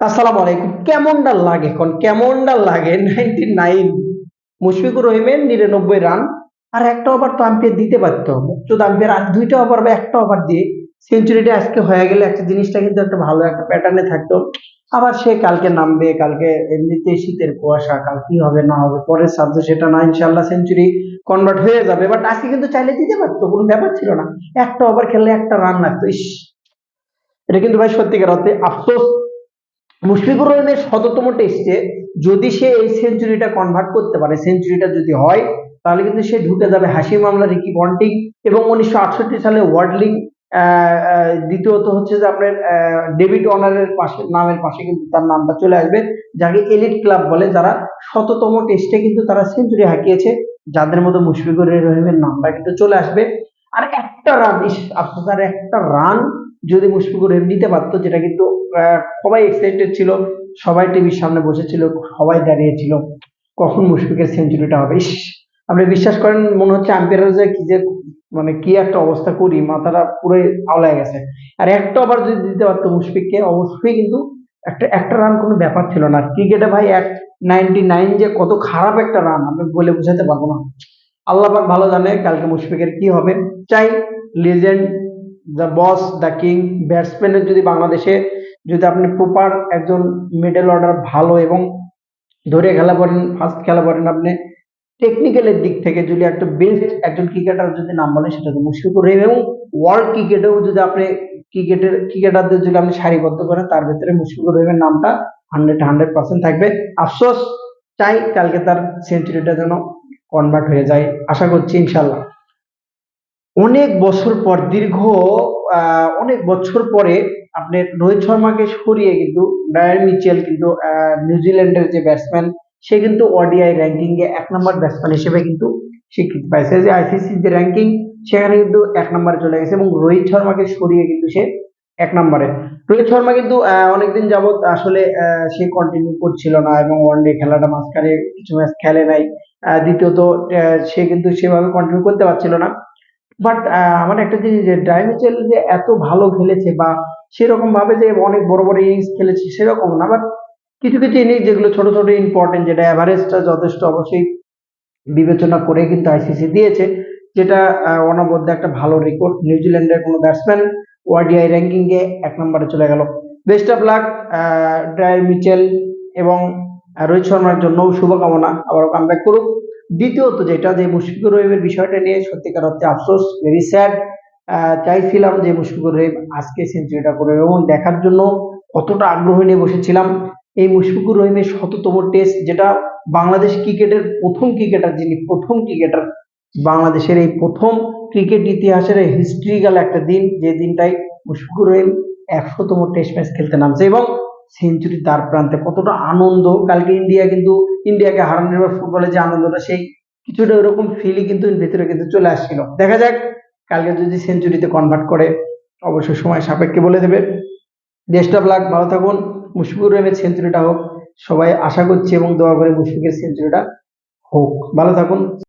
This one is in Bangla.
আসসালামু আলাইকুম। কেমনটা লাগে এখন, কেমনটা লাগে 99 মুশফিকুর রহিমের 99 রান আর একটা ওভার তো আম্পায়ার দিতে পারতো। মুক্তিযোদ্ধা আম্পায়ার আর দুইটা ওভার বা একটা ওভার দিয়ে সেঞ্চুরিটা আজকে হয়ে গেলে একটা জিনিসটা কিন্তু একটা ভালো একটা প্যাটার্নে থাকতো। আবার সে কালকে নামবে, কালকে এমনিতে শীতের কুয়াশা, কাল কি হবে না হবে পরের সাবজেক্ট সেটা না, ইনশাল্লাহ সেঞ্চুরি কনভার্ট হয়ে যাবে। বাট আজকে কিন্তু চাইলে দিতে পারতো, কোনো ব্যাপার ছিল না। একটা ওভার খেললে একটা রান লাগতো। ইস, এটা কিন্তু ভাই সত্যিকার অর্থে আফসোস। মুশফিকুর রহিমের শততম টেস্টে যদি সে এই সেঞ্চুরিটা কনভার্ট করতে পারে, সেঞ্চুরিটা যদি হয়, তাহলে কিন্তু সে ঢুকে যাবে হাশিম আমলা, রিকি পন্টিং এবং 1968 সালে ওয়ার্ডলিং। দ্বিতীয়ত হচ্ছে যে আপনার ডেভিড ওয়ার্নারের পাশে, নামের পাশে কিন্তু তার নামটা চলে আসবে, যাকে এলিট ক্লাব বলে, যারা শততম টেস্টে কিন্তু তারা সেঞ্চুরি হাঁকিয়েছে, যাদের মধ্যে মুশফিকুর রহিমের নামটা কিন্তু চলে আসবে। আর একটা রান, আফসোস, আর একটা রান যদি মুশফিকুর রহিম নিতে পারতো, যেটা কিন্তু সবাই এক্সাইটেড ছিল, সবাই টিভির সামনে বসেছিল, সবাই দাঁড়িয়েছিল কখন মুশফিকের সেঞ্চুরিটা হবে। ইস, আপনি বিশ্বাস করেন, মনে হচ্ছে আম্পায়ার যে কি যে মানে কি একটা অবস্থা করি, মাথাটা পুরো আওলায় গেছে। আর একটা ওভার যদি দিতে পারতো মুশফিককে, অবশ্যই কিন্তু একটা একটা রান কোনো ব্যাপার ছিল না। ক্রিকেটে ভাই 99 যে কত খারাপ একটা রান আমি বলে বোঝাতে পারবো না। আল্লাহ পাক ভালো জানে কালকে মুশফিকের কি হবে। চাই legend, the boss, the king ব্যাটসম্যানের যদি বাংলাদেশে যদি আপনি প্রপার একজন মিডল অর্ডার ভালো এবং ধরে খেলা পারেন, ফাস্ট খেলা পারেন, আপনি টেকনিক্যালের দিক থেকে যদি একটা বেস্ট একজন ক্রিকেটার যদি নাম বলেন, সেটা তো মুশফিকুর রহিম। এবং ওয়ার্ল্ড ক্রিকেটেও যদি আপনি ক্রিকেটারদের যদি আপনি সারিবদ্ধ করেন, তার ভিতরে মুশফিকুর রহিমের নামটা 100% থাকবে। আফসোস, চাই কালকে তার সেঞ্চুরিটা যেন কনভার্ট হয়ে যায়, আশা করছি ইনশাল্লাহ। অনেক বছর পর, দীর্ঘ অনেক বছর পরে আপনি রোহিত শর্মাকে সরিয়ে কিন্তু ডায়ার মিচেল কিন্তু নিউজিল্যান্ডের যে ব্যাটসম্যান, সে কিন্তু ওডিআই র্যাঙ্কিং এ 1 নম্বর ব্যাটসম্যান হিসেবে কিন্তু স্বীকৃতি পাইছে। যে আইসিসি যে র্যাঙ্কিং, সেখানে কিন্তু 1 নম্বরে চলে গেছে এবং রোহিত শর্মাকে সরিয়ে কিন্তু সে 1 নম্বরে। রোহিত শর্মা কিন্তু অনেকদিন যাবত আসলে সে কন্টিনিউ করছিল না এবং ওয়ানডে খেলাটা মাঝখানে কিছু ম্যাচ খেলে নাই। দ্বিতীয়ত সে কিন্তু সেভাবে কন্টিনিউ করতে পারছিল না। বাট আমার একটা জিনিস, যে ডাইমিচেল যে এত ভালো খেলেছে বা সেরকম ভাবে যে অনেক বড় বড় ইনিংস খেলেছে সেরকম না, বাট কিছু কিছু ইনিংস যেগুলো ছোট ছোট ইম্পর্টেন্ট, যেটা অ্যাভারেজটা যথেষ্ট অবশ্যই বিবেচনা করে কিন্তু আইসিসি দিয়েছে, যেটা অনবদ্য একটা ভালো রেকর্ড। নিউজিল্যান্ডের কোনো ব্যাটসম্যান ওয়াইডিআই র্যাঙ্কিং এ 1 নম্বরে চলে গেল। Best of luck dryer Mitchell এবং রোহিত শর্মার জন্য শুভকামনা, আবার কামব্যাক করুক। দ্বিতীয়ত যেটা, যে মুশফিকুর রহিমের বিষয়টা নিয়ে সত্যিকার অর্থে আফসোস, ভেরি স্যাড। চাইছিলাম যে মুশফিকুর রহিম আজকে সেঞ্চুরিটা করবে এবং দেখার জন্য কতটা আগ্রহ নিয়ে বসেছিলাম এই মুশফিকুর রহিমের শততম টেস্ট, যেটা বাংলাদেশ ক্রিকেটের প্রথম ক্রিকেটার, যিনি প্রথম ক্রিকেটার বাংলাদেশের এই প্রথম ক্রিকেট ইতিহাসের হিস্ট্রিক্যাল একটা দিন, যে দিনটাই মুশফিকুর রহিম 100তম টেস্ট ম্যাচ খেলতে নামছে এবং সেঞ্চুরি দ্বার প্রান্তে। কতটা আনন্দ কালকে ইন্ডিয়া কিন্তু, ইন্ডিয়াকে হারানোর পর ফুটবলে যে আনন্দটা, সেই কিছুটা ওরকম ফিলই কিন্তু এর ভিতরে কিন্তু চলে আসছিল। দেখা যাক কালকে যদি সেঞ্চুরিতে কনভার্ট করে, অবশ্যই সময় সাপেক্ষে বলে দেবে। বেস্ট অফ লাক, ভালো থাকুন। মুশফিকুর রহিমের সেঞ্চুরিটা হোক, সবাই আশা করছি এবং দোয়া করে মুশফিকের সেঞ্চুরিটা হোক। ভালো থাকুন।